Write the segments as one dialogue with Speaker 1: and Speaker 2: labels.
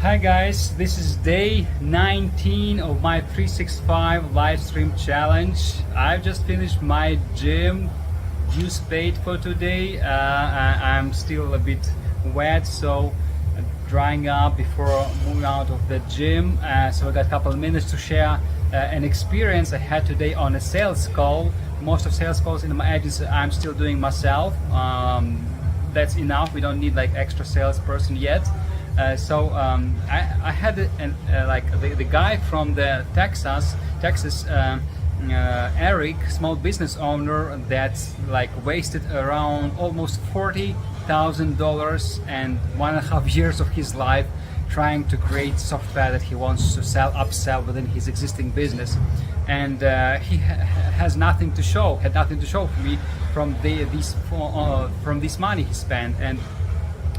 Speaker 1: Hi guys, this is day 19 of my 365 live stream challenge. I've just finished my gym dues paid for today. I'm still a bit wet, so drying up before moving out of the gym. So I got a couple of minutes to share an experience I had today on a sales call. Most of sales calls in my agency I'm still doing myself. That's enough. We don't need like extra salesperson yet. I had the guy from the Texas, Eric, small business owner that's like wasted around almost $40,000 and 1.5 years of his life trying to create software that he wants to upsell within his existing business, and he had nothing to show for me from this money he spent. And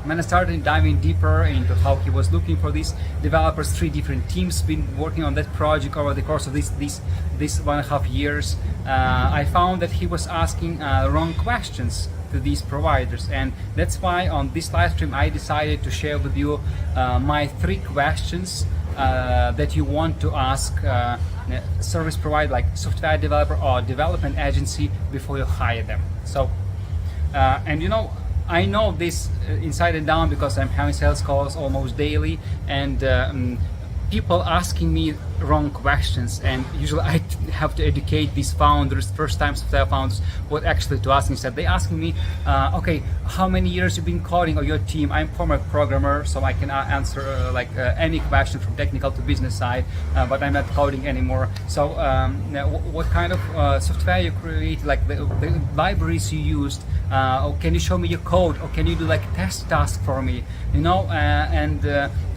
Speaker 1: when I started diving deeper into how he was looking for these developers, 3 different teams been working on that project over the course of this 1.5 years, I found that he was asking wrong questions to these providers, and that's why on this live stream I decided to share with you my 3 questions that you want to ask service provider like software developer or development agency before you hire them. So and you know, I know this inside and down because I'm having sales calls almost daily, and people asking me wrong questions, and usually I have to educate these founders, first-time software founders, what actually to ask instead. They asking me, okay, how many years you've been coding on your team? I'm former programmer, so I can answer any question from technical to business side, but I'm not coding anymore. So what kind of software you create, like the libraries you used? Can you show me your code, or can you do like test task for me? You know,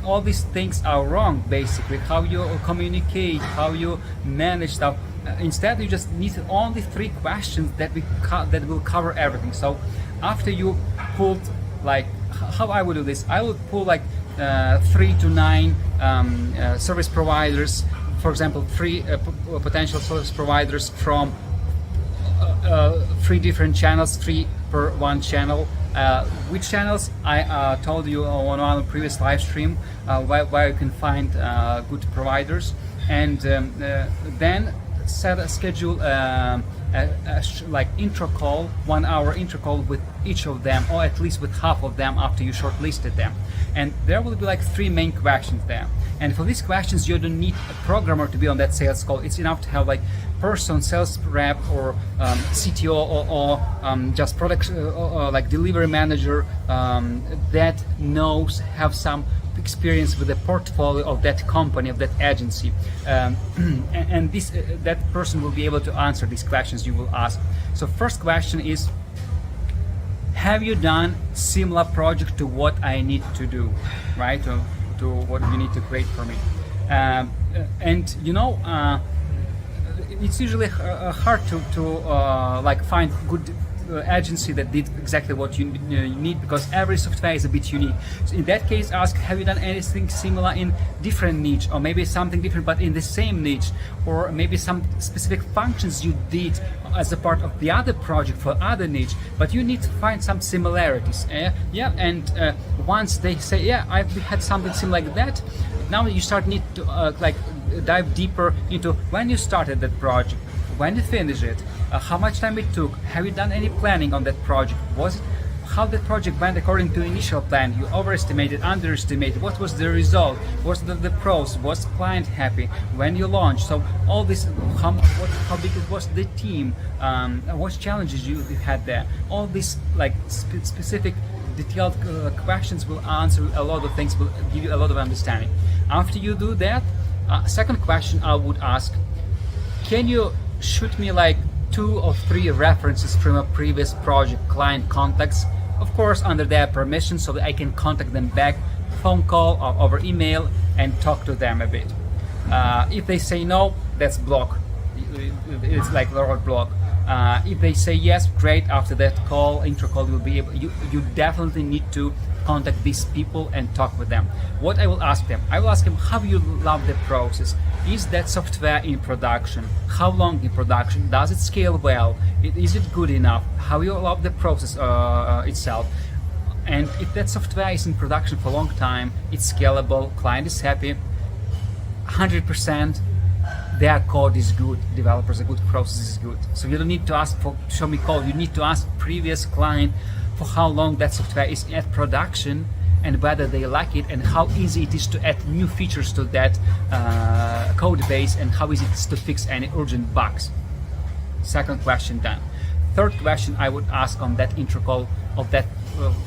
Speaker 1: all these things are wrong. Basically, how you communicate, how you manage stuff. Instead, you just need only 3 questions that will cover everything. So after you pulled, like, how I would do this, I would pull like 3 to 9 service providers. For example, 3 potential service providers from 3 different channels, 3 per 1 channel. Which channels I told you on one of the previous live stream, where you can find good providers, and then schedule like intro call, 1-hour intro call with each of them, or at least with half of them after you shortlisted them. And there will be like 3 main questions there. And for these questions, you don't need a programmer to be on that sales call. It's enough to have like person, sales rep, or CTO, or just product like delivery manager that have some experience with the portfolio of that company, of that agency, and that person will be able to answer these questions you will ask. So first question is, have you done similar project to what I need to do, right? To what you need to create for me. And you know, it's usually hard to like find good agency that did exactly what you need, because every software is a bit unique. So in that case, ask, have you done anything similar in different niche, or maybe something different but in the same niche, or maybe some specific functions you did as a part of the other project for other niche, but you need to find some similarities. And once they say, yeah, I've had something similar like that, now you need to like dive deeper into when you started that project, when you finished it, how much time it took, have you done any planning on that project, how the project went according to initial plan, you overestimated, underestimated, what was the result, what's the pros, was client happy when you launched? So all this, how big it was the team, what challenges you had there, all these like specific detailed questions will answer a lot of things, will give you a lot of understanding. After you do that, second question I would ask, can you shoot me like 2 or 3 references from a previous project, client contacts, of course under their permission, so that I can contact them back, phone call or over email, and talk to them a bit. If they say no, that's block. It's like the roadblock. If they say yes, great. After that call, intro call, will be able, you definitely need to contact these people and talk with them. What I will ask them, how you love the process. Is that software in production? How long in production? Does it scale well? Is it good enough? How you love the process itself? And if that software is in production for a long time, it's scalable, client is happy, 100%, their code is good, developers are good, process is good. So you don't need to ask for show me code, you need to ask previous client for how long that software is at production and whether they like it, and how easy it is to add new features to that code base, and how easy it is to fix any urgent bugs. Second question done. Third question I would ask on that intro call of that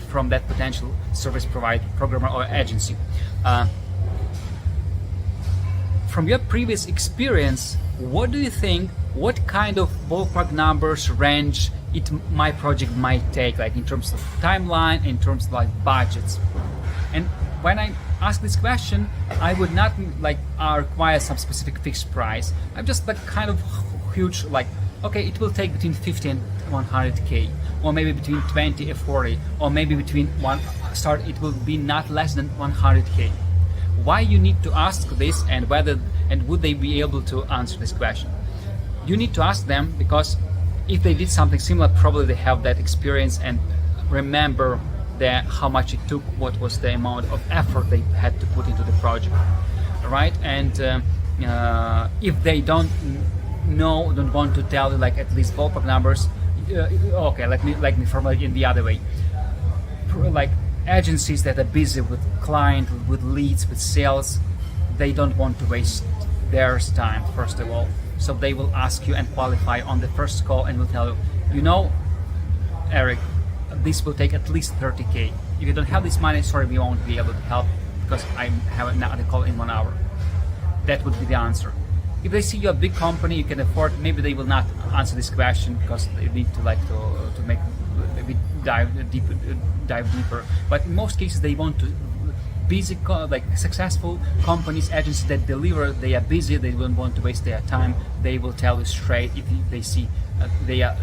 Speaker 1: from that potential service provider, programmer or agency. From your previous experience, what do you think, what kind of ballpark numbers range my project might take, like in terms of timeline, in terms of like budgets? And when I ask this question, I would not like require some specific fixed price. I'm just like kind of huge, like, okay, it will take between 50 and 100K, or maybe between 20 and 40, or maybe between it will be not less than 100K. Why you need to ask this, and would they be able to answer this question? You need to ask them because if they did something similar, probably they have that experience and remember how much it took, what was the amount of effort they had to put into the project, right? And if they don't want to tell you like at least ballpark numbers, okay, let me formulate it in the other way. Like agencies that are busy with client, with leads, with sales, they don't want to waste their time, first of all. So they will ask you and qualify on the first call and will tell you, you know, Eric, this will take at least 30K. If you don't have this money, sorry, we won't be able to help because I have another call in 1 hour. That would be the answer. If they see you're a big company, you can afford, maybe they will not answer this question because they need to make maybe dive deeper. But in most cases, they want to busy, like successful companies, agencies that deliver. They are busy. They don't want to waste their time. They will tell you straight if they see they are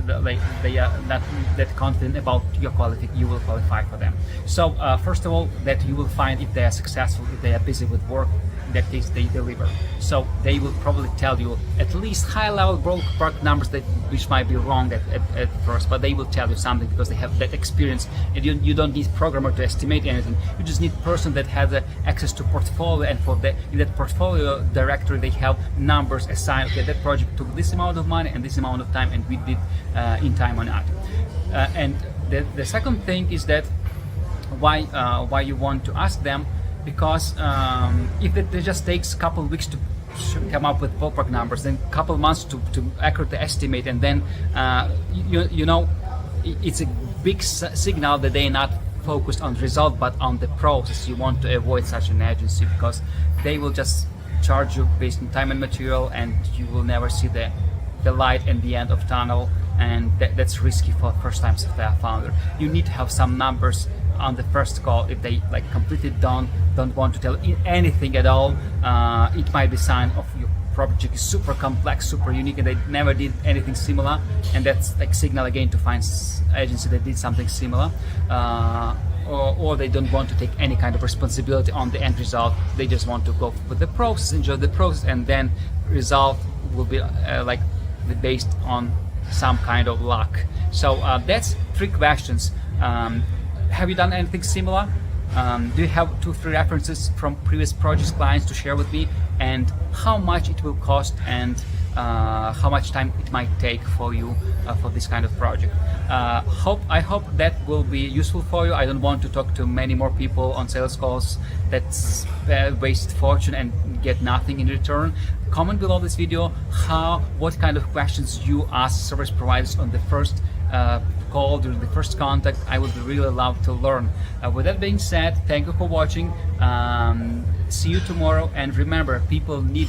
Speaker 1: not that confident about your quality. You will qualify for them. So first of all, that you will find if they are successful, if they are busy with work. In that case, they deliver. So they will probably tell you at least high-level ballpark numbers which might be wrong at first, but they will tell you something because they have that experience. And you don't need programmer to estimate anything. You just need person that has access to portfolio, and in that portfolio directory they have numbers assigned. Okay, that project took this amount of money and this amount of time, and we did in time or not. And the second thing is that why you want to ask them. Because if it just takes a couple of weeks to come up with ballpark numbers, then a couple of months to accurately estimate, and then you know it's a big signal that they're not focused on the result but on the process. You want to avoid such an agency because they will just charge you based on time and material, and you will never see the light at the end of tunnel, and that's risky for first-time software founder. You need to have some numbers on the first call. If they like completely don't want to tell anything at all, it might be a sign of your project is super complex, super unique, and they never did anything similar, and that's like signal again to find agency that did something similar, or they don't want to take any kind of responsibility on the end result. They just want to go with the process, enjoy the process, and then result will be like based on some kind of luck. So that's 3 questions. Have you done anything similar? Do you have 2-3 references from previous project clients to share with me, and how much it will cost, and how much time it might take for you for this kind of project? I hope that will be useful for you. I don't want to talk to many more people on sales calls that's waste fortune and get nothing in return. Comment below this video what kind of questions you ask service providers on the first call, during the first contact. I would really love to learn. With that being said, thank you for watching. See you tomorrow, and remember, people need your